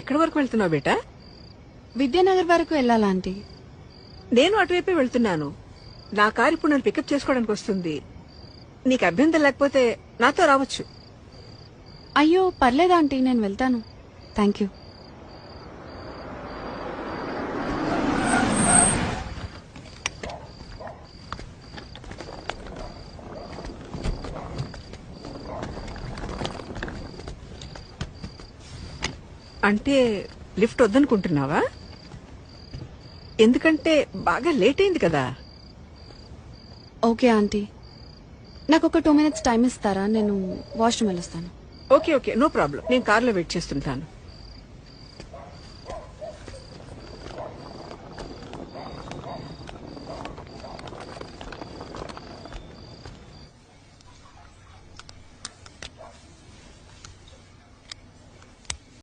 ఎక్కడి వరకు వెళ్తున్నావు బేటా? విద్యానగర్ వరకు వెళ్ళాలా ఆంటీ? నేను అటువైపే వెళ్తున్నాను. నా కారు ఇప్పుడు నన్ను పికప్ చేసుకోవడానికి వస్తుంది. నీకు అభ్యంతరం లేకపోతే నాతో రావచ్చు. అయ్యో పర్లేదు ఆంటీ, నేను వెళ్తాను. Thank you. అంటే లిఫ్ట్ వద్దనుకుంటున్నావా? ఎందుకంటే బాగా లేట్ అయింది కదా. ఓకే ఆంటీ, నాకు ఒక 2 minutes టైం ఇస్తారా? నేను వాష్రూమ్ వెళ్ళొస్తాను. Okay okay, no problem. నేను కార్లో వెయిట్ చేస్తుంటాను.